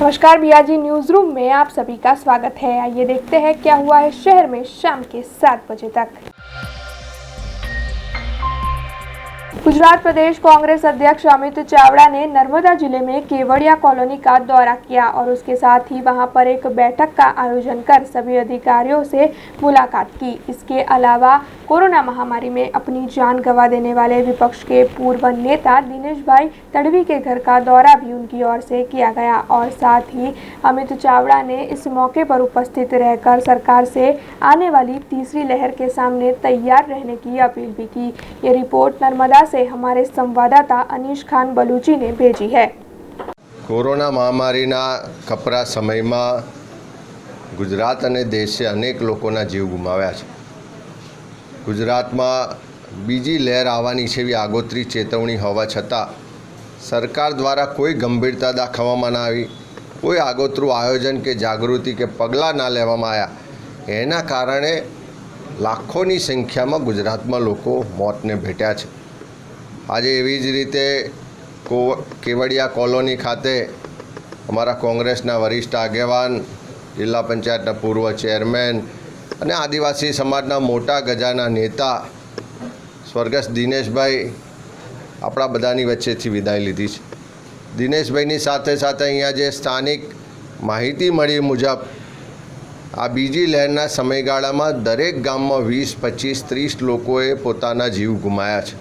नमस्कार BRG news room में आप सभी का स्वागत है। आइए देखते हैं क्या हुआ है शहर में शाम के 7 बजे तक। गुजरात प्रदेश कांग्रेस अध्यक्ष अमित चावड़ा ने नर्मदा जिले में केवड़िया कॉलोनी का दौरा किया और उसके साथ ही वहां पर एक बैठक का आयोजन कर सभी अधिकारियों से मुलाकात की। इसके अलावा कोरोना महामारी में अपनी जान गंवा देने वाले विपक्ष के पूर्व नेता दिनेश भाई तड़वी के घर का दौरा भी उनकी ओर से किया गया और साथ ही अमित चावड़ा ने इस मौके पर उपस्थित रहकर सरकार से आने वाली तीसरी लहर के सामने तैयार रहने की अपील भी की। ये रिपोर्ट नर्मदा से हमारे संवाददाता अनीश खान बलूची ने भेजी है। कोरोना महामारीना कपरा समय में गुजरात अने देशे अनेक लोकोना जीव गुमाव्या छे। गुजरात में बीजी लहर आवानी छे एवी आगोतरी चेतवणी होवा छतां सरकार द्वारा कोई गंभीरता दाखववामां न आवी, कोई आगोतरू आयोजन के जागृति के पगला न लेवामां आव्या। एना कारणे लाखोनी संख्या में गुजरात में लोको मौतने भेट्या छे। आज एवी ज रीते केवड़िया कॉलोनी खाते अमरा कांग्रेसना वरिष्ठ आगेवान, जिला पंचायतना पूर्व चेरमेन અને આદિવાસી સમાજના મોટા ગજાના નેતા સ્વર્ગસ્થ દિનેશભાઈ આપણા બધાની વચ્ચેથી વિદાય લીધી છે। દિનેશભાઈની સાથે સાથે અહીંયા જે સ્થાનિક માહિતી મળી મુજબ આ બીજી લહેરના સમયગાળામાં દરેક ગામમાં 20, 25, 30 લોકોએ પોતાના જીવ ગુમાયા છે।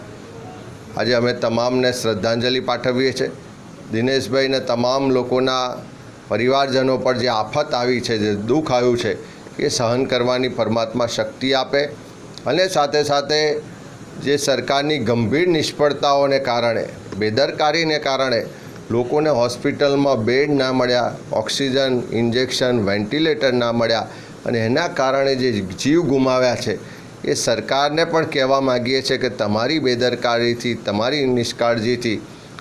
આજે અમે તમામને શ્રદ્ધાંજલિ પાઠવીએ છીએ। દિનેશભાઈને તમામ લોકોના પરિવારજનો પર જે આફત આવી છે, જે દુઃખ આવ્યું છે એ सहन करवानी परमात्मा शक्ति आपे अने साथे साथे जे सरकारनी गंभीर निष्फळताओं ने कारणे, बेदरकारी ने कारणे लोकोने हॉस्पिटल में बेड ना मळ्या, ऑक्सीजन इंजेक्शन वेंटिलेटर ना मळ्या अने एना कारणे जे जीव गुमाव्या छे ए सरकारने पण कहेवा मांगीए छे के तमारी बेदरकारीथी, तमारी निष्काळजीथी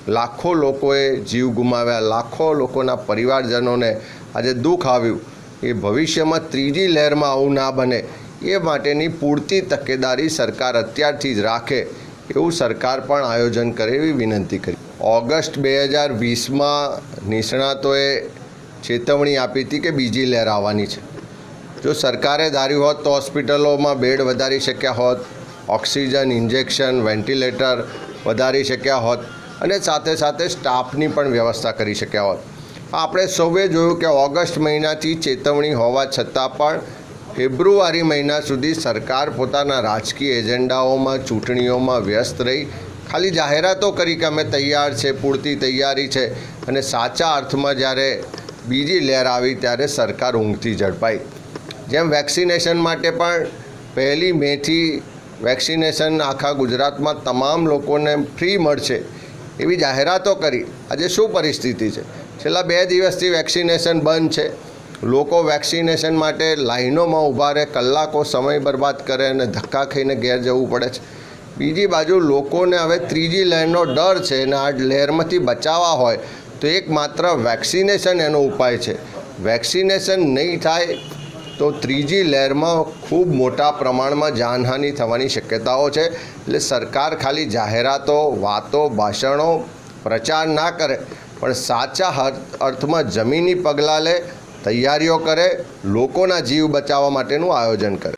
लाखों लोकोए जीव गुमाव्या, लाखों लोकोना परिवारजनोने आजे दुख आव्युं। ये भविष्य में त्रीजी लहर में आवुं ना बने ए माटेनी पूरती तकेदारी सरकार अत्यारथी ज राखे एवं सरकार पण आयोजन करे एवी विनंती करी। ऑगस्ट 2020 में निष्णातोए चेतवणी आपी थी कि बीजी लहर आवानी छे। जो सरकारे धार्युं होत तो हॉस्पिटलों में बेड वधारी शक्या होत, ऑक्सीजन इंजेक्शन वेंटिलेटर वधारी शक्या होत अने साथे साथे स्टाफनी पण व्यवस्था करी शक्या होत। આપણે સૌએ જોયું કે ઓગસ્ટ મહિનાથી ચેતવણી હોવા છતાં પણ ફેબ્રુઆરી મહિના સુધી સરકાર પોતાના રાજકીય એજન્ડાઓમાં, ચૂંટણીઓમાં વ્યસ્ત રહી ખાલી જાહેરાતો કરી કે અમે તૈયાર છે, પૂરતી તૈયારી છે અને સાચા અર્થમાં જ્યારે બીજી લહેર આવી ત્યારે સરકાર ઊંઘથી ઝડપાઈ। જેમ વેક્સિનેશન માટે પણ 1 મેથી વેક્સિનેશન આખા ગુજરાતમાં તમામ લોકોને ફ્રી મળશે એવી જાહેરાતો કરી। આજે શું પરિસ્થિતિ છે? છેલ્લા 2 દિવસથી વેક્સિનેશન બંધ છે। લોકો વેક્સિનેશન માટે લાઈનોમાં ઊભા રહે, કલાકો સમય બરબાદ કરે અને ધક્કા ખાઈને ઘેર જવું પડે છે। બીજી બાજુ લોકોને હવે ત્રીજી લહેરનો ડર છે અને આ લહેરમાંથી બચાવવા હોય તો એકમાત્ર વેક્સિનેશન એનો ઉપાય છે। વેક્સિનેશન નહીં થાય તો ત્રીજી લહેરમાં ખૂબ મોટા પ્રમાણમાં જાનહાનિ થવાની શક્યતાઓ છે। એટલે સરકાર ખાલી જાહેરાતો, વાતો, ભાષણો, પ્રચાર ના કરે પણ સાચા અર્થમાં જમીની પગલાં લે, તૈયારીઓ કરે, લોકોના જીવ બચાવવા માટેનું આયોજન કરે।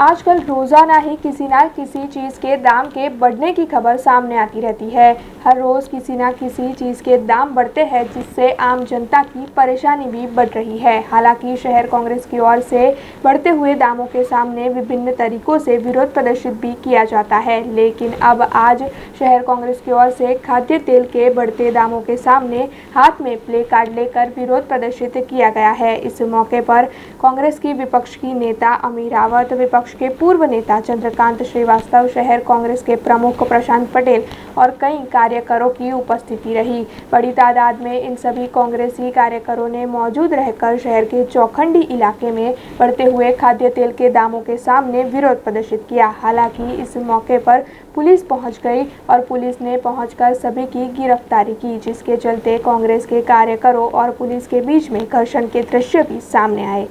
आजकल रोजाना ही किसी न किसी चीज़ के दाम के बढ़ने की खबर सामने आती रहती है। हर रोज़ किसी न किसी चीज़ के दाम बढ़ते हैं जिससे आम जनता की परेशानी भी बढ़ रही है। हालांकि शहर कांग्रेस की ओर से बढ़ते हुए दामों के सामने विभिन्न तरीकों से विरोध प्रदर्शित भी किया जाता है, लेकिन अब आज शहर कांग्रेस की ओर से खाद्य तेल के बढ़ते दामों के सामने हाथ में प्ले कार्ड लेकर विरोध प्रदर्शित किया गया है। इस मौके पर कांग्रेस की विपक्ष की नेता अमी रावत, विपक्ष के पूर्व नेता चंद्रकांत श्रीवास्तव, शहर कांग्रेस के प्रमुख प्रशांत पटेल और कई कार्यकरों की उपस्थिति रही। बड़ी तादाद में इन सभी कांग्रेसी कार्यकरों ने मौजूद रहकर शहर के चौखंडी इलाके में बढ़ते हुए खाद्य तेल के दामों के सामने विरोध प्रदर्शित किया। हालांकि इस मौके पर पुलिस पहुंच गई और पुलिस ने पहुंचकर सभी की गिरफ्तारी की, जिसके चलते कांग्रेस के कार्यकरों और पुलिस के बीच में घर्षण के दृश्य भी सामने आए।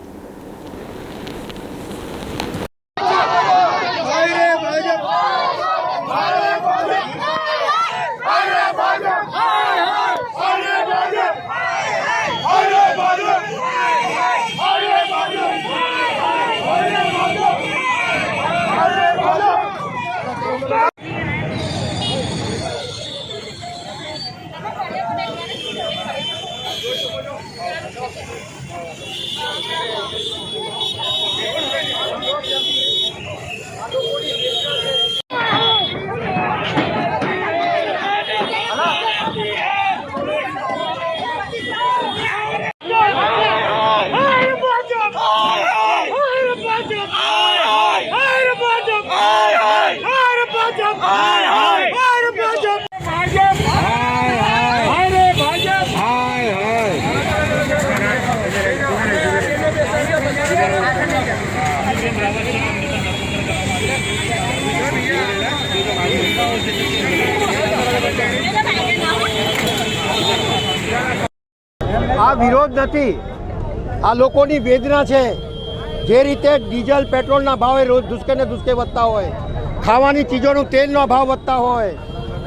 भाजप આ વિરોધ નથી, આ લોકોની વેદના છે। જે રીતે ડીઝલ પેટ્રોલના ભાવે રોજ દુષ્કે ને દુષ્કે વધતા હોય, ખાવાની ચીજોનું તેલનો ભાવ વધતા હોય,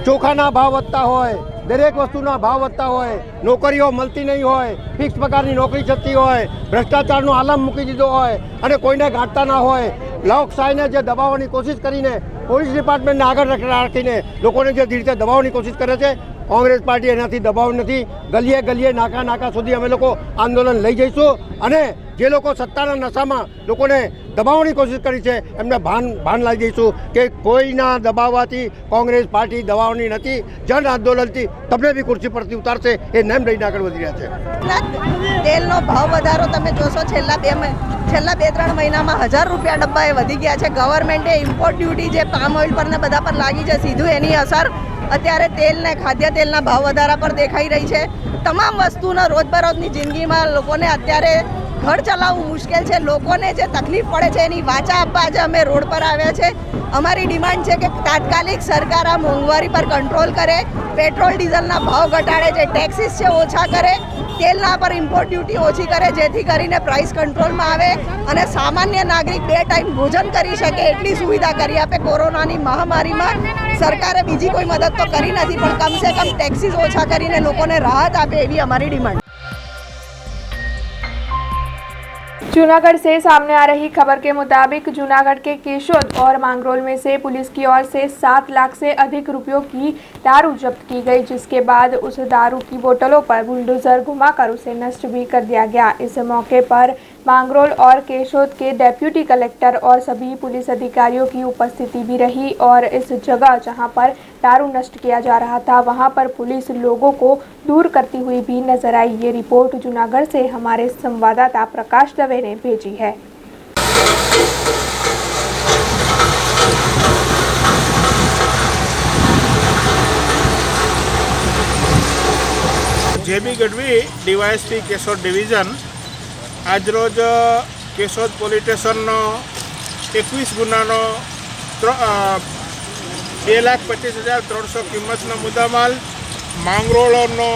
ચોખાના ભાવ વધતા હોય, દરેક વસ્તુના ભાવ વધતા હોય, નોકરીઓ મળતી નહીં હોય, ફિક્સ પગારની નોકરી થતી હોય, ભ્રષ્ટાચારનો આલમ મૂકી દીધો હોય અને કોઈને ગાંઠતા ના હોય, લોકશાહીને જે દબાવવાની કોશિશ કરીને પોલીસ ડિપાર્ટમેન્ટને આગળ રાખીને લોકોને જે રીતે દબાવવાની કોશિશ કરે છે, કોંગ્રેસ પાર્ટી એનાથી દબાવ નથી। ગલીએ ગલીએ નાકા નાકા સુધી અમે લોકો આંદોલન લઈ જઈશું અને જે લોકો સત્તાના નશામાં લોકોને દબાવવાની કોશિશ કરી છે એમને ભાન લાવી દઈશું કે કોઈના દબાવવાથી કોંગ્રેસ પાર્ટી દબાવવાની નથી। જન આંદોલનથી તમને બી ખુરશી પરથી ઉતારશે એ નેમ લઈને આગળ વધી રહ્યા છે। તેલનો ભાવ વધારો તમે જોશો છેલ્લા 2-3 મહિનામાં 1000 રૂપિયા ડબ્બાએ વધી ગયા છે। ગવર્મેન્ટે ઇમ્પોર્ટ ડ્યુટી જે પામ ઓઇલ પર ને બધા પર લાગી છે, સીધું એની અસર અત્યારે તેલ ને ખાદ્ય તેલના ભાવ વધારા પર દેખાઈ રહી છે। તમામ વસ્તુનો રોજબરોજની જિંદગીમાં લોકોને અત્યારે ઘર ચલાવવું મુશ્કેલ છે। લોકોને જે તકલીફ પડે છે એની વાચા આપવા આજે અમે રોડ પર આવ્યા છે। અમારી ડિમાન્ડ છે કે તાત્કાલિક સરકાર આ મોંઘવારી પર કંટ્રોલ કરે, પેટ્રોલ ડીઝલના ભાવ ઘટાડે, જે ટેક્સીસ છે ઓછા કરે, તેલના પર ઇમ્પોર્ટ ડ્યુટી ઓછી કરે, જેથી કરીને પ્રાઇસ કંટ્રોલમાં આવે અને સામાન્ય નાગરિક 2 ટાઈમ ભોજન કરી શકે એટલી સુવિધા કરી આપે। કોરોનાની મહામારીમાં સરકારે બીજી कोई मदद तो करी नहीं, पर कम से कम टैक्सीज ओछा करीने लोकोने राहत आपे एवी हमारी डिमांड। जूनागढ़ से सामने आ रही खबर के मुताबिक जूनागढ़ के केशोद और मांगरोल में से पुलिस की ओर से 7 लाख से अधिक रुपयों की दारू जब्त की गई, जिसके बाद उस दारू की बोतलों पर बुलडोजर घुमाकर उसे नष्ट भी कर दिया गया। इस मौके पर मांगरोल और केशोद के डेप्यूटी कलेक्टर और सभी पुलिस अधिकारियों की उपस्थिति भी रही और इस जगह जहां पर दारू नष्ट किया जा रहा था वहां पर पुलिस लोगों को दूर करती हुई भी नजर आई। ये रिपोर्ट जूनागढ़ से हमारे संवाददाता प्रकाश दवे ने भेजी है। जेबी गढ़वी डीवायएसपी केशोद डिविजन आज रोज केशोद पोलीस स्टेशन 21 गुनानो 2,25,300 किंमतनो मुद्दामाल, मांगरोळनो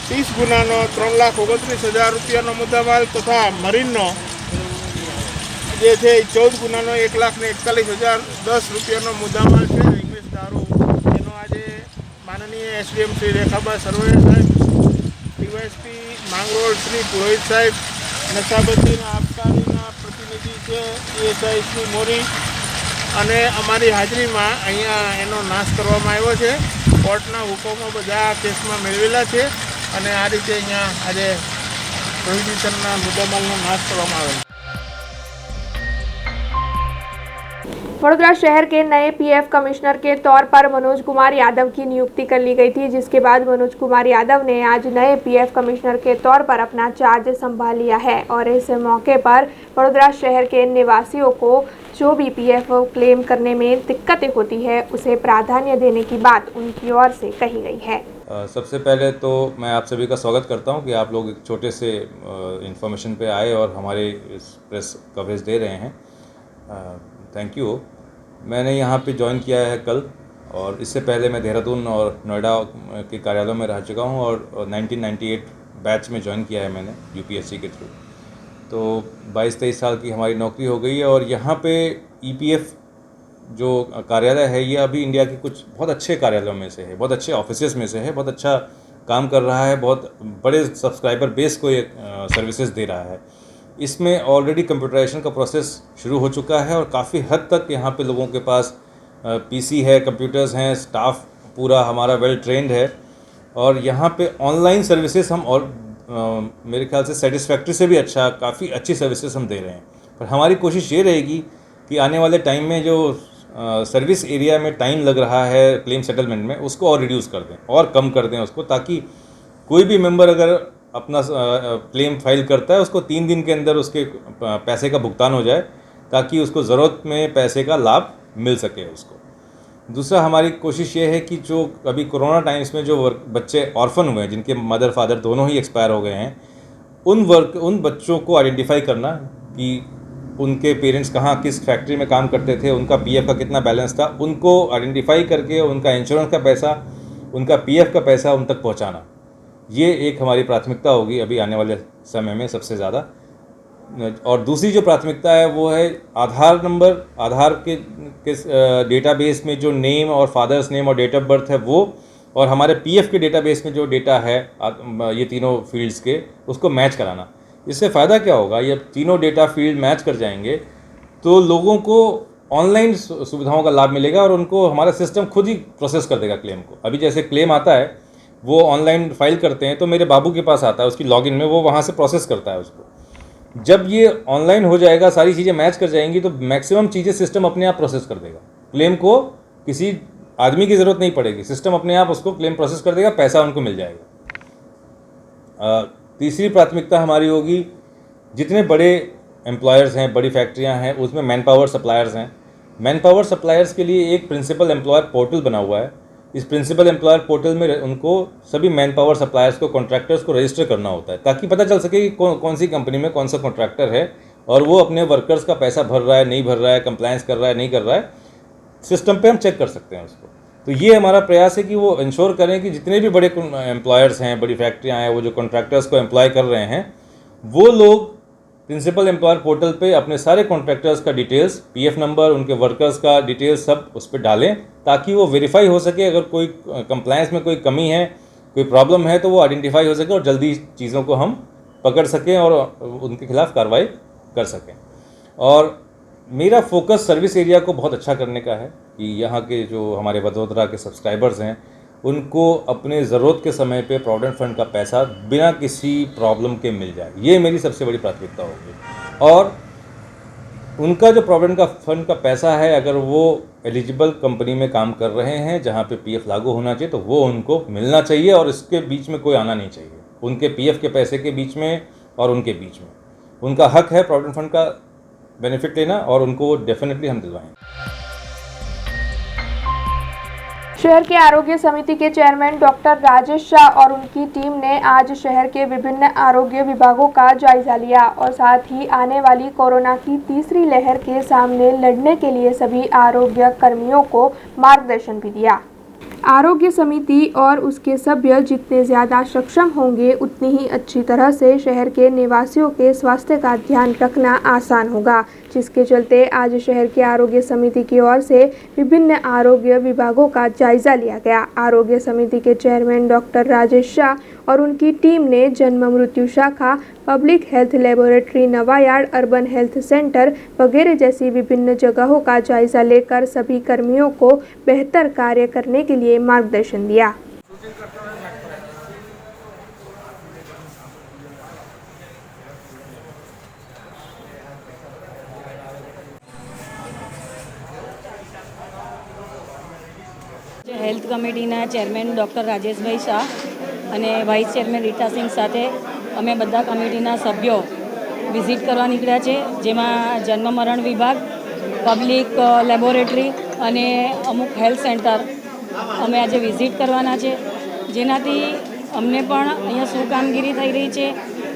30 गुनानो 3,29,000 रुपयानो मुद्दामाल तथा मरीननो जे छे 14 गुनानो 1,41,010 रुपयानो मुद्दामाल है। इंग्लिश दारू एनो आज माननीय एसडीएम श्री रेखाबा सरवैया साहेब, डीवायएसपी मांगरोळ श्री पुरोहित साहेब, नशाबंदीना आबकारी प्रतिनिधि है एएसआई श्री मोरी અને અમારી હાજરીમાં અહીંયા એનો નાશ કરવામાં આવ્યો છે। કોર્ટના હુકમો બધા કેસમાં મેળવેલા છે અને આ રીતે અહીંયા આજે પ્રોહિબિશનના મુદ્દામાલનો નાશ કરવામાં આવેલો। वडोदरा शहर के नए पीएफ कमिश्नर के तौर पर मनोज कुमार यादव की नियुक्ति कर ली गई थी, जिसके बाद मनोज कुमार यादव ने आज नए पीएफ कमिश्नर के तौर पर अपना चार्ज संभाल लिया है और इस मौके पर वडोदरा शहर के निवासियों को जो भी पीएफ क्लेम करने में दिक्कतें होती है उसे प्राधान्य देने की बात उनकी ओर से कही गई है। सबसे पहले तो मैं आप सभी का स्वागत करता हूं कि आप लोग एक छोटे से इन्फॉर्मेशन पे आए और हमारे इस प्रेस कवरेज दे रहे हैं। Thank you. मैंने यहाँ पे ज्वाइन किया है कल और इससे पहले मैं देहरादून और नोएडा के कार्यालयों में रह चुका हूँ और 1998 बैच में ज्वाइन किया है मैंने यूपीएससी के थ्रू। तो 22-23 साल की हमारी नौकरी हो गई है और यहाँ पे ईपीएफ जो कार्यालय है ये अभी इंडिया के कुछ बहुत अच्छे कार्यालयों में से है, बहुत अच्छे ऑफिसेस में से है, बहुत अच्छा काम कर रहा है, बहुत बड़े सब्सक्राइबर बेस को ये सर्विसेज दे रहा है। इसमें ऑलरेडी कंप्यूटराइजेशन का प्रोसेस शुरू हो चुका है और काफ़ी हद तक यहाँ पे लोगों के पास पीसी है, कंप्यूटर्स हैं, स्टाफ पूरा हमारा वेल ट्रेंड है और यहाँ पे ऑनलाइन सर्विसेज हम और मेरे ख्याल से सेटिस्फैक्ट्री से भी अच्छा काफ़ी अच्छी सर्विसेज हम दे रहे हैं। पर हमारी कोशिश ये रहेगी कि आने वाले टाइम में जो सर्विस एरिया में टाइम लग रहा है क्लेम सेटलमेंट में उसको और रिड्यूस कर दें और कम कर दें उसको, ताकि कोई भी मेंबर अगर अपना क्लेम फाइल करता है उसको 3 दिन के अंदर उसके पैसे का भुगतान हो जाए, ताकि उसको ज़रूरत में पैसे का लाभ मिल सके उसको। दूसरा हमारी कोशिश ये है कि जो अभी कोरोना टाइम्स में जो बच्चे ऑर्फन हुए हैं, जिनके मदर फादर दोनों ही एक्सपायर हो गए हैं, उन बच्चों को आइडेंटिफाई करना कि उनके पेरेंट्स कहाँ किस फैक्ट्री में काम करते थे, उनका पीएफ का कितना बैलेंस था, उनको आइडेंटिफाई करके उनका इंश्योरेंस का पैसा, उनका पीएफ का पैसा उन तक पहुँचाना, ये एक हमारी प्राथमिकता होगी अभी आने वाले समय में सबसे ज़्यादा। और दूसरी जो प्राथमिकता है वो है आधार नंबर, आधार के डेटाबेस में जो नेम और फादर्स नेम और डेट ऑफ बर्थ है वो, और हमारे पीएफ के डेटाबेस में जो डेटा है ये तीनों फील्ड्स के, उसको मैच कराना। इससे फ़ायदा क्या होगा, ये तीनों डेटा फील्ड मैच कर जाएंगे तो लोगों को ऑनलाइन सुविधाओं का लाभ मिलेगा और उनको हमारा सिस्टम खुद ही प्रोसेस कर देगा क्लेम को। अभी जैसे क्लेम आता है वो ऑनलाइन फाइल करते हैं तो मेरे बाबू के पास आता है, उसकी लॉगिन में वो वहाँ से प्रोसेस करता है उसको। जब ये ऑनलाइन हो जाएगा, सारी चीज़ें मैच कर जाएंगी तो मैक्सिमम चीज़ें सिस्टम अपने आप प्रोसेस कर देगा। क्लेम को किसी आदमी की ज़रूरत नहीं पड़ेगी, सिस्टम अपने आप उसको क्लेम प्रोसेस कर देगा, पैसा उनको मिल जाएगा। तीसरी प्राथमिकता हमारी होगी, जितने बड़े एम्प्लॉयर्स हैं, बड़ी फैक्ट्रियां हैं, उसमें मैन पावर सप्लायर्स हैं। मैन पावर सप्लायर्स के लिए एक प्रिंसिपल एम्प्लॉयर पोर्टल बना हुआ है। इस प्रिंसिपल एम्प्लॉयर पोर्टल में उनको सभी मैन पावर सप्लायर्स को, कॉन्ट्रैक्टर्स को रजिस्टर करना होता है ताकि पता चल सके कि कौन सी कंपनी में कौन सा कॉन्ट्रैक्टर है और वो अपने वर्कर्स का पैसा भर रहा है, नहीं भर रहा है, कंप्लायंस कर रहा है, नहीं कर रहा है। सिस्टम पे हम चेक कर सकते हैं उसको। तो ये हमारा प्रयास है कि वो इंश्योर करें कि जितने भी बड़े एम्प्लॉयर्स हैं, बड़ी फैक्ट्रियाँ हैं, वो जो कॉन्ट्रैक्टर्स को एम्प्लॉय कर रहे हैं, वो लोग प्रिंसिपल एम्प्लॉयर पोर्टल पे अपने सारे कॉन्ट्रैक्टर्स का डिटेल्स, पीएफ नंबर, उनके वर्कर्स का डिटेल्स सब उस पर डालें ताकि वो वेरीफाई हो सके। अगर कोई कंप्लायंस में कोई कमी है, कोई प्रॉब्लम है तो वो आइडेंटिफाई हो सके और जल्दी चीज़ों को हम पकड़ सकें और उनके खिलाफ कार्रवाई कर सकें। और मेरा फोकस सर्विस एरिया को बहुत अच्छा करने का है कि यहाँ के जो हमारे वडोदरा के सब्सक्राइबर्स हैं उनको अपने ज़रूरत के समय पे प्रोविडेंट फंड का पैसा बिना किसी प्रॉब्लम के मिल जाए। ये मेरी सबसे बड़ी प्राथमिकता होगी। और उनका जो प्रोविडेंट का फंड का पैसा है, अगर वो एलिजिबल कंपनी में काम कर रहे हैं जहाँ पे पीएफ लागू होना चाहिए तो वो उनको मिलना चाहिए और इसके बीच में कोई आना नहीं चाहिए। उनके पीएफ के पैसे के बीच में और उनके बीच में उनका हक है प्रोविडेंट फंड का बेनिफिट लेना और उनको डेफिनेटली हम दिलवाएंगे। शहर के आरोग्य समिति के चेयरमैन डॉक्टर राजेश शाह और उनकी टीम ने आज शहर के विभिन्न आरोग्य विभागों का जायजा लिया और साथ ही आने वाली कोरोना की तीसरी लहर के सामने लड़ने के लिए सभी आरोग्य कर्मियों को मार्गदर्शन भी दिया। आरोग्य समिति और उसके सभ्य जितने ज़्यादा सक्षम होंगे उतनी ही अच्छी तरह से शहर के निवासियों के स्वास्थ्य का ध्यान रखना आसान होगा, जिसके चलते आज शहर के आरोग्य समिति की ओर से विभिन्न आरोग्य विभागों का जायजा लिया गया। आरोग्य समिति के चेयरमैन डॉक्टर राजेश शाह और उनकी टीम ने जन्म मृत्यु शाखा, public health laboratory, Navayard, urban health centre वगैरह जैसी विभिन्न जगहों का जायजा लेकर सभी कर्मियों को बेहतर कार्य करने के लिए मार्गदर्शन दिया। હેલ્થ કમિટીના ચેરમેન ડૉક્ટર રાજેશભાઈ શાહ અને વાઇસ ચેરમેન રીટા સિંહ સાથે અમે બધા કમિટીના સભ્યો વિઝિટ કરવા નીકળ્યા છે, જેમાં જન્મ મરણ વિભાગ, પબ્લિક લેબોરેટરી અને અમુક હેલ્થ સેન્ટર અમે આજે વિઝિટ કરવાના છે, જેનાથી અમને પણ અહીંયા શું કામગીરી થઈ રહી છે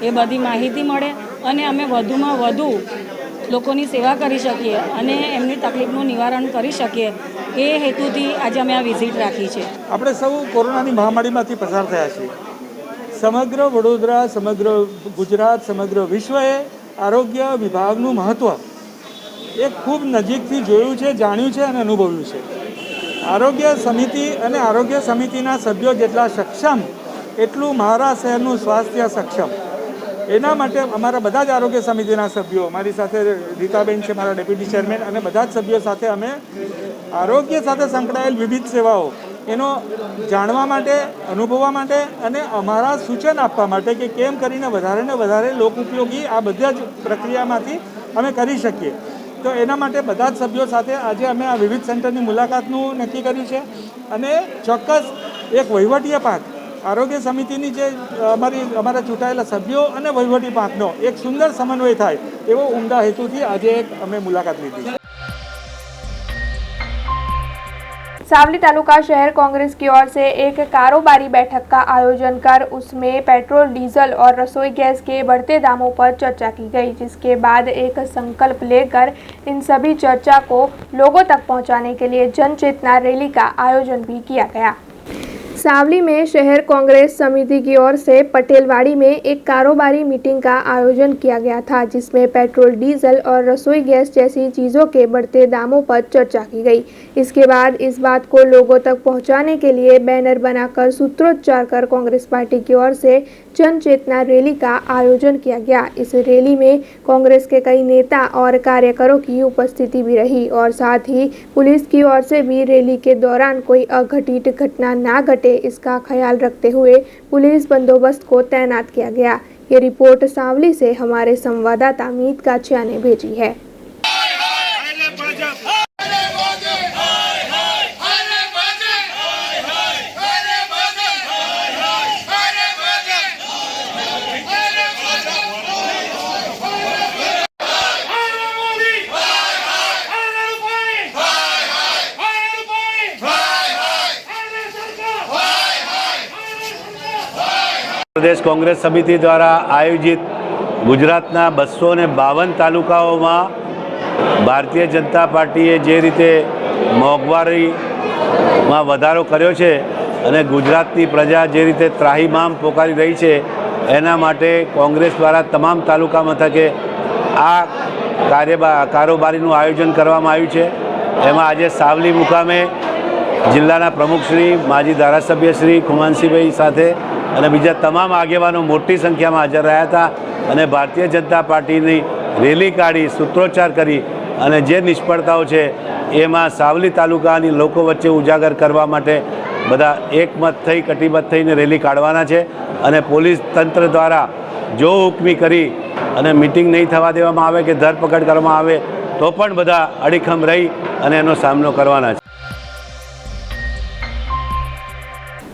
એ બધી માહિતી મળે અને અમે વધુમાં વધુ લોકોની સેવા કરી શકીએ અને એમની તકલીફનું નિવારણ કરી શકીએ એ હેતુથી આજે અમે આ વિઝિટ રાખી છે। આપણે સૌ કોરોનાની મહામારીમાંથી પસાર થયા છીએ। સમગ્ર વડોદરા, સમગ્ર ગુજરાત, સમગ્ર વિશ્વએ આરોગ્ય વિભાગનું મહત્ત્વ એ ખૂબ નજીકથી જોયું છે, જાણ્યું છે અને અનુભવ્યું છે। આરોગ્ય સમિતિ અને આરોગ્ય સમિતિના સભ્યો જેટલા સક્ષમ એટલું મારા શહેરનું સ્વાસ્થ્ય સક્ષમ। એના માટે અમારા બધા જ આરોગ્ય સમિતિના સભ્યો, મારી સાથે રીતાબેન છે મારા ડેપ્યુટી ચેરમેન, અને બધા જ સભ્યો સાથે અમે આરોગ્ય સાથે સંકળાયેલ વિવિધ સેવાઓ એનો જાણવા માટે, અનુભવવા માટે અને અમારા સૂચન આપવા માટે કે કેમ કરીને વધારે ને વધારે લોક ઉપયોગી આ બધા જ પ્રક્રિયામાંથી અમે કરી શકીએ। તો એના માટે બધા જ સભ્યો સાથે આજે અમે આ વિવિધ સેન્ટરની મુલાકાતનું નક્કી કર્યું છે અને ચોક્કસ એક વહીવટીય પાંખ, આરોગ્ય સમિતિની જે અમારા ચૂંટાયેલા સભ્યો અને વહીવટી પાંખનો એક સુંદર સમન્વય થાય એવો ઉમદા હેતુથી આજે એક અમે મુલાકાત લીધી। सावली तालुका शहर कांग्रेस की ओर से एक कारोबारी बैठक का आयोजन कर उसमें पेट्रोल, डीजल और रसोई गैस के बढ़ते दामों पर चर्चा की गई, जिसके बाद एक संकल्प लेकर इन सभी चर्चा को लोगों तक पहुंचाने के लिए जन चेतना रैली का आयोजन भी किया गया। सावली में शहर कांग्रेस समिति की ओर से पटेलवाड़ी में एक कारोबारी मीटिंग का आयोजन किया गया था, जिसमें पेट्रोल, डीजल और रसोई गैस जैसी चीज़ों के बढ़ते दामों पर चर्चा की गई। इसके बाद इस बात को लोगों तक पहुंचाने के लिए बैनर बनाकर सूत्रोच्चार कर कांग्रेस पार्टी की ओर से जन चेतना रैली का आयोजन किया गया। इस रैली में कांग्रेस के कई नेता और कार्यकरों की उपस्थिति भी रही और साथ ही पुलिस की ओर से भी रैली के दौरान कोई अघटित घटना ना घटे, इसका ख्याल रखते हुए पुलिस बंदोबस्त को तैनात किया गया। ये रिपोर्ट सावली से हमारे संवाददाता मीत काछिया ने भेजी है। प्रदेश कांग्रेस समिति द्वारा आयोजित गुजरातना 252 तालुकाओं भारतीय जनता पार्टीए जे रीते मोंघवारी में वधारो कर्यो छे अने गुजरातनी प्रजा जे रीते त्राहीमाम पोकारी रही है, एना माटे कांग्रेस द्वारा तमाम तालुका मथके आ कारोबारीનું आयोजन करवामां आव्युं छे। एमां आजे सावली मुकामे जिल्लाना प्रमुखश्री, माजी धारासभ्यश्री खुमानसिंहभाई साथे અને બીજા તમામ આગેવાનો મોટી સંખ્યામાં હાજર રહ્યા હતા અને ભારતીય જનતા પાર્ટીની રેલી કાઢી સૂત્રોચ્ચાર કરી અને જે નિષ્ફળતાઓ છે એમાં સાવલી તાલુકાની લોકો વચ્ચે ઉજાગર કરવા માટે બધા એકમત થઈ કટિબદ્ધ થઈને રેલી કાઢવાના છે અને પોલીસ તંત્ર દ્વારા જો હુકમી કરી અને મીટિંગ નહીં થવા દેવામાં આવે કે ધરપકડ કરવામાં આવે તો પણ બધા અડીખમ રહી અને એનો સામનો કરવાના છે।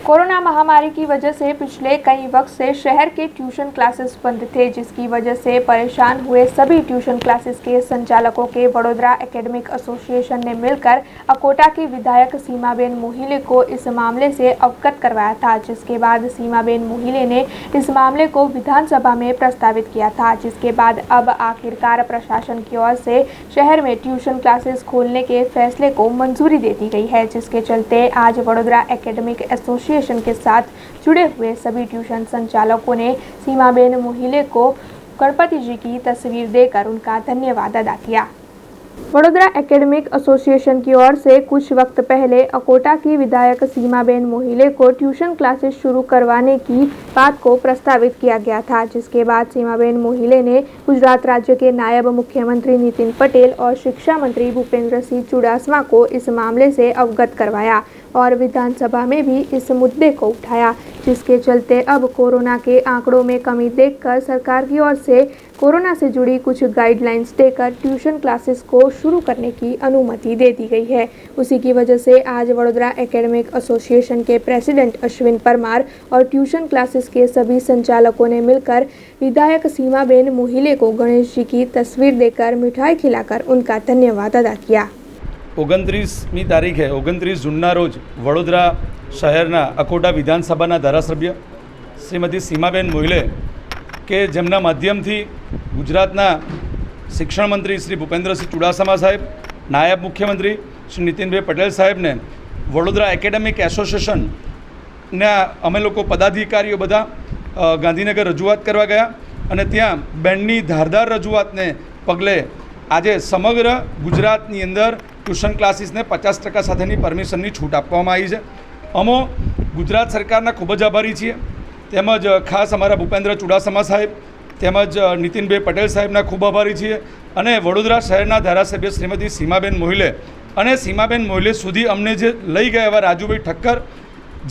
कोरोना महामारी की वजह से पिछले कई वक्त से शहर के ट्यूशन क्लासेस बंद थे, जिसकी वजह से परेशान हुए सभी ट्यूशन क्लासेस के संचालकों के वडोदरा एकेडमिक एसोसिएशन ने मिलकर अकोटा की विधायक सीमाबेन मोहिले को इस मामले से अवगत करवाया था, जिसके बाद सीमाबेन मोहिले ने इस मामले को विधानसभा में प्रस्तावित किया था, जिसके बाद अब आखिरकार प्रशासन की ओर से शहर में ट्यूशन क्लासेस खोलने के फैसले को मंजूरी दे दी गई है, जिसके चलते आज वडोदरा एकेडमिक एसोसिएशन के साथ जुड़े हुए सभी ट्यूशन संचालकों ने सीमाबेन मोहिले को गणपति जी की तस्वीर देकर उनका धन्यवाद अदा किया। वडोदरा एकेडमिक एसोसिएशन की ओर से कुछ वक्त पहले अकोटा की विधायक सीमाबेन मोहिले को ट्यूशन क्लासेस शुरू करवाने की बात को प्रस्तावित किया गया था, जिसके बाद सीमाबेन मोहिले ने गुजरात राज्य के नायब मुख्यमंत्री नितिन पटेल और शिक्षा मंत्री भूपेंद्र सिंह चुडासमा को इस मामले से अवगत करवाया और विधानसभा में भी इस मुद्दे को उठाया, जिसके चलते अब कोरोना के आंकड़ों में कमी देखकर सरकार की ओर से कोरोना से जुड़ी कुछ गाइडलाइंस देकर ट्यूशन क्लासेस को शुरू करने की अनुमति दे दी गई है। उसी की वजह से आज वडोदरा एकेडमिक एसोसिएशन के प्रेसिडेंट अश्विन परमार और ट्यूशन क्लासेस के सभी संचालकों ने मिलकर विधायक सीमाबेन मोहिले को गणेश जी की तस्वीर देकर मिठाई खिलाकर उनका धन्यवाद अदा किया। 29મી તારીખે 29 જૂનના રોજ વડોદરા શહેરના અકોટા વિધાનસભાના ધારાસભ્ય શ્રીમતી સીમાબેન મોहिले કે જેમના માધ્યમથી ગુજરાતના શિક્ષણ મંત્રી શ્રી ભૂપેન્દ્રસિંહ ચુડાસમા સાહેબ, નાયબ મુખ્યમંત્રી શ્રી નીતિનભાઈ પટેલ સાહેબને વડોદરા એકેડેમિક એસોસિએશનના અમે લોકો પદાધિકારીઓ બધા ગાંધીનગર રજૂઆત કરવા ગયા અને ત્યાં બેનની ધારદાર રજૂઆતને પગલે આજે સમગ્ર ગુજરાતની અંદર ટ્યુશન ક્લાસીસને 50% સાથેની પરમિશનની છૂટ આપવામાં આવી છે। અમો ગુજરાત સરકારના ખૂબ જ આભારી છીએ, તેમજ ખાસ અમારા ભૂપેન્દ્ર ચુડાસમા સાહેબ તેમજ નીતિનભાઈ પટેલ સાહેબના ખૂબ આભારી છીએ અને વડોદરા શહેરના ધારાસભ્ય શ્રીમતી સીમાબેન મોहिले અને સીમાબેન મોहिले સુધી અમને જે લઈ ગયા એવા રાજુભાઈ ઠક્કર,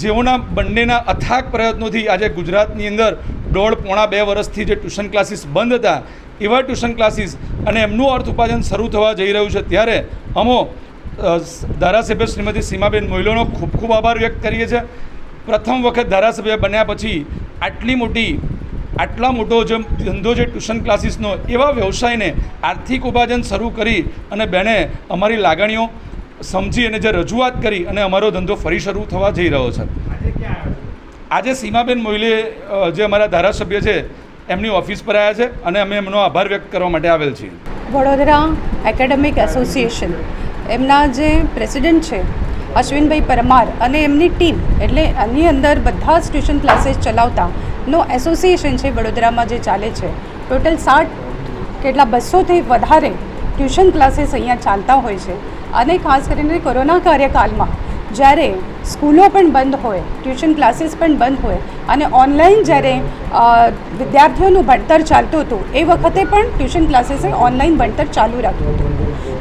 જેઓના બંનેના અથાગ પ્રયત્નોથી આજે ગુજરાતની અંદર 1.5-2 વર્ષથી જે ટ્યુશન ક્લાસીસ બંધ હતા એવા ટ્યુશન ક્લાસીસ અને એમનું અર્થ ઉપાર્જન શરૂ થવા જઈ રહ્યું છે, ત્યારે અમો ધારાસભ્ય શ્રીમતી સીમાબેન મોહિલેનો ખૂબ ખૂબ આભાર વ્યક્ત કરીએ છીએ। પ્રથમ વખત ધારાસભ્ય બન્યા પછી આટલા મોટો જે ધંધો છે ટ્યુશન ક્લાસીસનો, એવા વ્યવસાયને આર્થિક ઉપાર્જન શરૂ કરી અને બેને અમારી લાગણીઓ સમજી અને જે રજૂઆત કરી અને અમારો ધંધો ફરી શરૂ થવા જઈ રહ્યો છે. આજે સીમાબેન મોઇલે જે અમારા ધારાસભ્ય છે એમની ઓફિસ પર આવ્યા છે અને અમે એમનો આભાર વ્યક્ત કરવા માટે આવેલ છીએ. વડોદરા એકેડેમિક એસોસિએશન એમના જે પ્રેસિડેન્ટ છે અશ્વિનભાઈ પરમાર અને એમની ટીમ, એટલે આની અંદર બધા જ ટ્યુશન ક્લાસીસ ચલાવતાનો એસોસિએશન છે વડોદરામાં જે ચાલે છે. ટોટલ 200થી વધારે ટ્યુશન ક્લાસીસ અહીંયા ચાલતા હોય છે. અને ખાસ કરીને કોરોના કાર્યકાળમાં જ્યારે સ્કૂલો પણ બંધ હોય, ટ્યુશન ક્લાસીસ પણ બંધ હોય અને ઓનલાઈન જ્યારે વિદ્યાર્થીઓનું ભણતર ચાલતું હતું એ વખતે પણ ટ્યુશન ક્લાસીસે ઓનલાઈન ભણતર ચાલુ રાખ્યું હતું.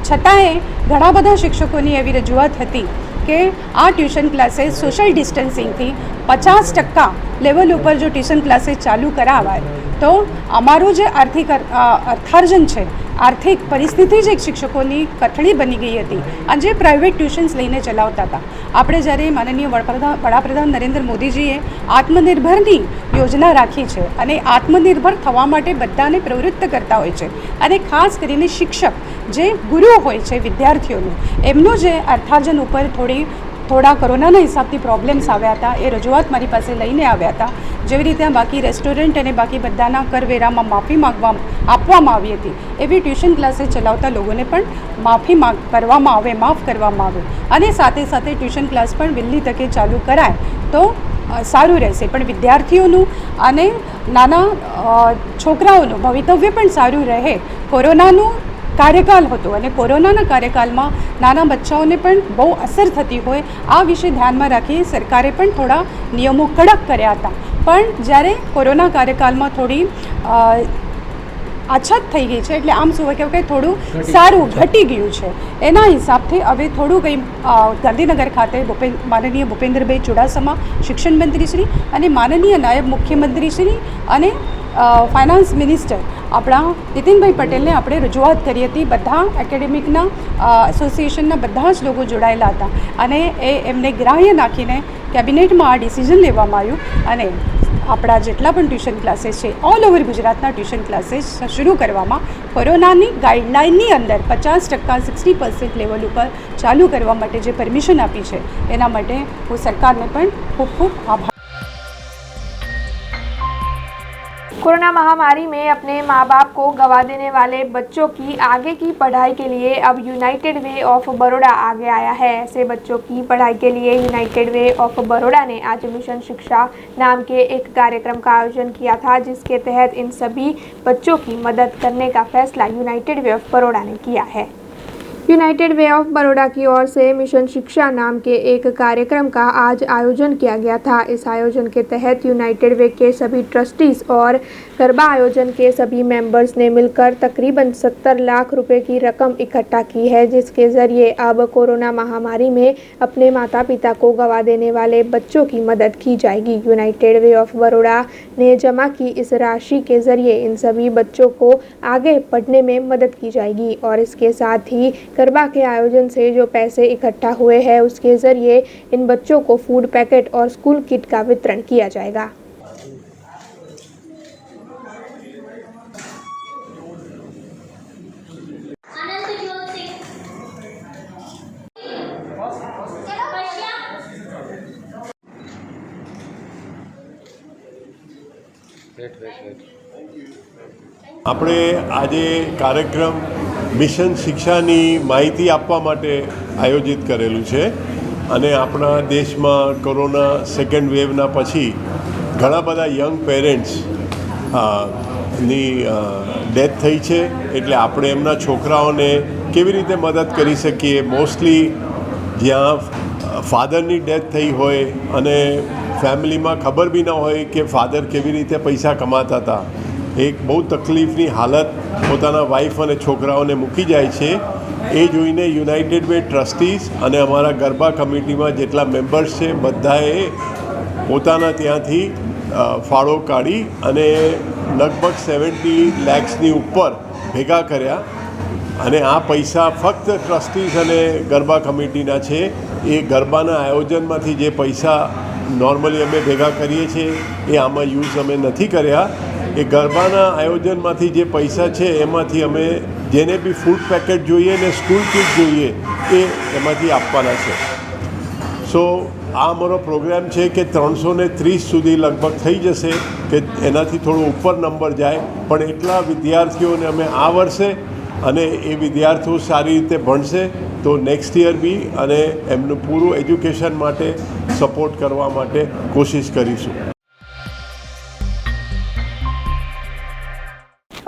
છતાંય ઘણા બધા શિક્ષકોની એવી રજૂઆત હતી કે આ ટ્યુશન ક્લાસીસ સોશિયલ ડિસ્ટન્સિંગથી 50% લેવલ ઉપર જો ટ્યુશન ક્લાસીસ ચાલુ કરાવાય તો અમારું જે અર્થાર્જન છે, આર્થિક પરિસ્થિતિ જ એક શિક્ષકોની કઠણી બની ગઈ હતી અને જે પ્રાઇવેટ ટ્યુશન્સ લઈને ચલાવતા હતા. આપણે જ્યારે માનનીય વડાપ્રધાન નરેન્દ્ર મોદીજીએ આત્મનિર્ભરની યોજના રાખી છે અને આત્મનિર્ભર થવા માટે બધાને પ્રવૃત્ત કરતા હોય છે અને ખાસ કરીને શિક્ષક જે ગુરુ હોય છે વિદ્યાર્થીઓનું, એમનું જે અર્થાર્જન ઉપર થોડા કોરોનાના હિસાબથી પ્રોબ્લેમ્સ આવ્યા હતા, એ રજૂઆત મારી પાસે લઈને આવ્યા હતા. જેવી રીતે બાકી રેસ્ટોરન્ટ અને બાકી બધાના કરવેરામાં માફી આપવામાં આવી હતી, એવી ટ્યુશન ક્લાસીસ ચલાવતા લોકોને પણ માફ કરવામાં આવે અને સાથે સાથે ટ્યુશન ક્લાસ પણ વહેલી તકે ચાલુ કરાય તો સારું રહેશે. પણ વિદ્યાર્થીઓનું અને નાના છોકરાઓનું ભવિતવ્ય પણ સારું રહે. કોરોનાનું કાર્યકાળ હતો અને કોરોનાના કાર્યકાળમાં નાના બચ્ચાઓને પણ બહુ અસર થતી હોય, આ વિશે ધ્યાનમાં રાખી સરકારે પણ થોડા નિયમો કડક કર્યા હતા. પણ જ્યારે કોરોના કાર્યકાળમાં થોડી અછત થઈ ગઈ છે, એટલે આમ શું કહેવાય કે થોડું સારું ઘટી ગયું છે, એના હિસાબથી હવે થોડું કંઈ ગાંધીનગર ખાતે માનનીય ભૂપેન્દ્રભાઈ ચુડાસમા શિક્ષણ મંત્રીશ્રી અને માનનીય નાયબ મુખ્યમંત્રીશ્રી અને ફાઇનાન્સ મિનિસ્ટર આપણા નીતિનભાઈ પટેલને આપણે રજૂઆત કરી હતી. બધા એકેડેમિકના એસોસિએશનના બધા જ લોકો જોડાયેલા હતા અને એમને ગ્રાહ્ય નાખીને કેબિનેટમાં આ ડિસિઝન લેવામાં આવ્યું અને આપણા જેટલા પણ ટ્યુશન ક્લાસીસ છે ઓલ ઓવર ગુજરાતના ટ્યુશન ક્લાસીસ શરૂ કરવામાં કોરોનાની ગાઈડલાઇનની અંદર 50% 60% લેવલ ઉપર ચાલુ કરવા માટે જે પરમિશન આપી છે એના માટે હું સરકારને પણ ખૂબ ખૂબ આભાર. कोरोना महामारी में अपने माँ बाप को गवा देने वाले बच्चों की आगे की पढ़ाई के लिए अब यूनाइटेड वे ऑफ बड़ौदा आगे आया है. ऐसे बच्चों की पढ़ाई के लिए यूनाइटेड वे ऑफ बड़ौदा ने आज मिशन शिक्षा नाम के एक कार्यक्रम का आयोजन किया था, जिसके तहत इन सभी बच्चों की मदद करने का फैसला यूनाइटेड वे ऑफ बड़ौदा ने किया है. यूनाइटेड वे ऑफ बड़ौदा की ओर से मिशन शिक्षा नाम के एक कार्यक्रम का आज आयोजन किया गया था. इस आयोजन के तहत यूनाइटेड वे के सभी ट्रस्टीज़ और गरबा आयोजन के सभी मेंबर्स ने मिलकर तकरीबन 70 लाख रुपए की रकम इकट्ठा की है, जिसके ज़रिए अब कोरोना महामारी में अपने माता पिता को गवा देने वाले बच्चों की मदद की जाएगी. यूनाइटेड वे ऑफ बड़ौदा ने जमा की इस राशि के ज़रिए इन सभी बच्चों को आगे पढ़ने में मदद की जाएगी और इसके साथ ही गरबा के आयोजन से जो पैसे इकट्ठा हुए हैं उसके ज़रिए इन बच्चों को फूड पैकेट और स्कूल किट का वितरण किया जाएगा. આપણે આજે કાર્યક્રમ મિશન શિક્ષાની માહિતી આપવા માટે આયોજિત કરેલું છે અને આપણા દેશમાં કોરોના સેકન્ડ વેવના પછી ઘણા બધા યંગ પેરેન્ટ્સ ની ડેથ થઈ છે, એટલે આપણે એમના છોકરાઓને કેવી રીતે મદદ કરી શકીએ. મોસ્ટલી જ્યાં ફાધરની ડેથ થઈ હોય અને ફેમિલીમાં ખબર બી ન હોય કે ફાધર કેવી રીતે પૈસા કમાતા હતા, એક બહુ તકલીફની હાલત પોતાના વાઈફ અને છોકરાઓને મૂકી જાય છે. એ જોઈને યુનાઇટેડ વે ટ્રસ્ટીઝ અને અમારા ગરબા કમિટીમાં જેટલા મેમ્બર્સ છે બધાએ પોતાના ત્યાંથી ફાળો કાઢી અને લગભગ 70 લાખની ઉપર ભેગા કર્યા અને આ પૈસા ફક્ત ટ્રસ્ટીઝ અને ગરબા કમિટીના છે. એ ગરબાના આયોજનમાંથી જે પૈસા નોર્મલી અમે ભેગા કરીએ છીએ એ આમાં યુઝ અમે નથી કર્યા. એ ગરબાના આયોજનમાંથી જે પૈસા છે એમાંથી અમે જેને બી ફૂડ પેકેટ જોઈએ ને સ્કૂલ કિટ જોઈએ એ એમાંથી આપવાના છે. સો આ અમારો પ્રોગ્રામ છે કે 330 સુધી લગભગ થઈ જશે, કે એનાથી થોડો ઉપર નંબર જાય, પણ એટલા વિદ્યાર્થીઓને અમે આ વર્ષે અને એ વિદ્યાર્થીઓ સારી રીતે ભણશે તો નેક્સ્ટ યર બી અને એમનું પૂરું એજ્યુકેશન માટે સપોર્ટ કરવા માટે કોશિશ કરીશું.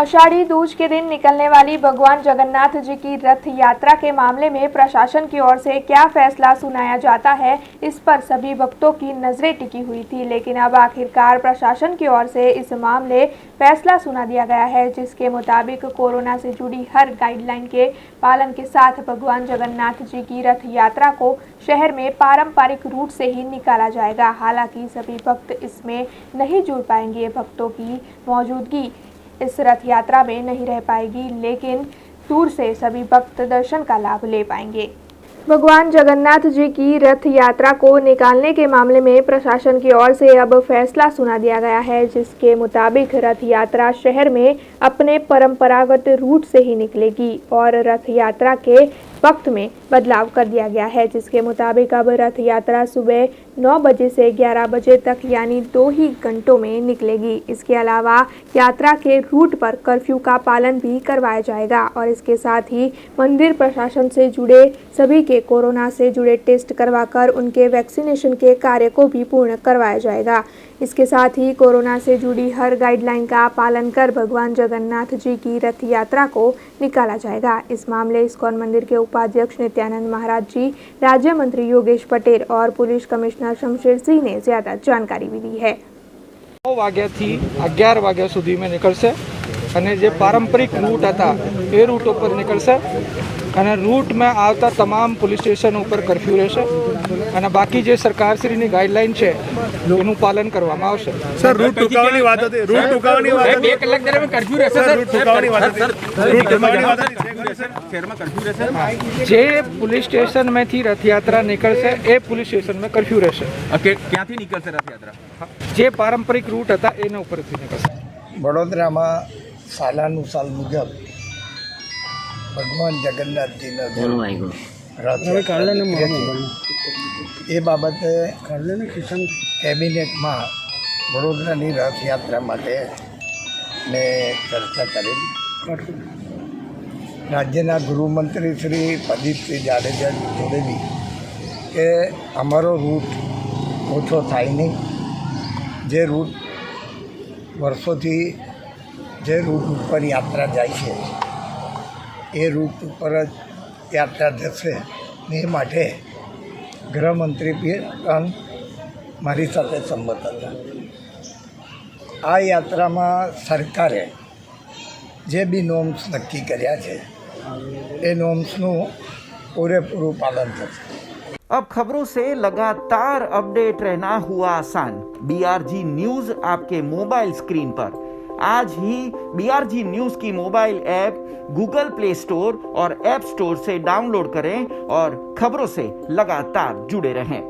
आषाढ़ी दूज के दिन निकलने वाली भगवान जगन्नाथ जी की रथ यात्रा के मामले में प्रशासन की ओर से क्या फैसला सुनाया जाता है, इस पर सभी भक्तों की नजरें टिकी हुई थी। लेकिन अब आखिरकार प्रशासन की ओर से इस मामले फैसला सुना दिया गया है, जिसके मुताबिक कोरोना से जुड़ी हर गाइडलाइन के पालन के साथ भगवान जगन्नाथ जी की रथ यात्रा को शहर में पारंपरिक रूट से ही निकाला जाएगा। हालांकि सभी भक्त इसमें नहीं जुड़ पाएंगे। भक्तों की मौजूदगी इस रथ यात्रा में नहीं रह पाएगी, लेकिन दूर से सभी भक्त दर्शन का लाभ ले पाएंगे। भगवान जगन्नाथ जी की रथ यात्रा को निकालने के मामले में प्रशासन की ओर से अब फैसला सुना दिया गया है, जिसके मुताबिक रथ यात्रा शहर में अपने परंपरागत रूट से ही निकलेगी और रथ यात्रा के वक्त में बदलाव कर दिया गया है, जिसके मुताबिक अब रथ यात्रा सुबह 9 बजे से 11 बजे तक यानी 2 ही घंटों में निकलेगी। इसके अलावा यात्रा के रूट पर कर्फ्यू का पालन भी करवाया जाएगा और इसके साथ ही मंदिर प्रशासन से जुड़े सभी के कोरोना से जुड़े टेस्ट करवाकर उनके वैक्सीनेशन के कार्य को भी पूर्ण करवाया जाएगा। इसके साथ ही कोरोना से जुड़ी हर गाइडलाइन का पालन कर भगवान जगन्नाथ जी की रथ यात्रा को निकाला जाएगा। इस मामले इस्कॉन मंदिर के उपाध्यक्ष नित्यानंद महाराज जी, राज्य मंत्री योगेश पटेल और पुलिस कमिश्नर शमशेर सिंह ने ज्यादा जानकारी भी दी है। 9 વાગ્યાથી 11 વાગ્યા સુધીમાં નીકળશે અને જે પારંપરિક રૂટ હતા એ રૂટ ઉપર નીકળશે અને રૂટમાં આવતા તમામ પોલીસ સ્ટેશન ઉપર કર્ફ્યુ રહેશે અને બાકી જે સરકારશ્રીની ગાઈડલાઈન છે એનું પાલન કરવામાં આવશે. સર રૂટ ટૂંકાવવાની વાત હતી, રૂટ ટૂંકાવવાની વાત હતી, 2 કલાક દરમિયાન કર્ફ્યુ રહેશે સર, રૂટ ટૂંકાવવાની વાત હતી, રૂટ ટૂંકાવવાની વાત હતી, શહેરમાં કર્ફ્યુ રહેશે. જે પોલીસ સ્ટેશનમાંથી રથયાત્રા નીકળશે એ પોલીસ સ્ટેશનમાં કર્ફ્યુ રહેશે. ક્યાંથી નીકળશે રથયાત્રા? જે પારંપરિક રૂટ હતા એના ઉપરથી નીકળશે. વડોદરામાં સાલાનુસાલ મુજબ ભગવાન જગન્નાથજીનો એ બાબતે કેબિનેટમાં વડોદરાની રથયાત્રા માટે મેં ચર્ચા કરી. રાજ્યના ગૃહમંત્રી શ્રી પ્રદીપસિંહ જાડેજા જોડેલી કે અમારો રૂટ ઓછો થાય નહીં, જે રૂટ વર્ષોથી જે રૂટ ઉપર યાત્રા જાય છે એ રૂટ ઉપર જ યાત્રા જશે ને એ માટે ગૃહમંત્રી પણ મારી સાથે સંમત હતા. આ યાત્રામાં સરકારે જે બી નોર્મ્સ નક્કી કર્યા છે એ નોર્મ્સનું પૂરેપૂરું પાલન થશે. अब खबरों से लगातार अपडेट रहना हुआ आसान। BRG न्यूज आपके मोबाइल स्क्रीन पर आज ही BRG न्यूज की mobile app Google play store और ऐप स्टोर से डाउनलोड करें और खबरों से लगातार जुड़े रहें।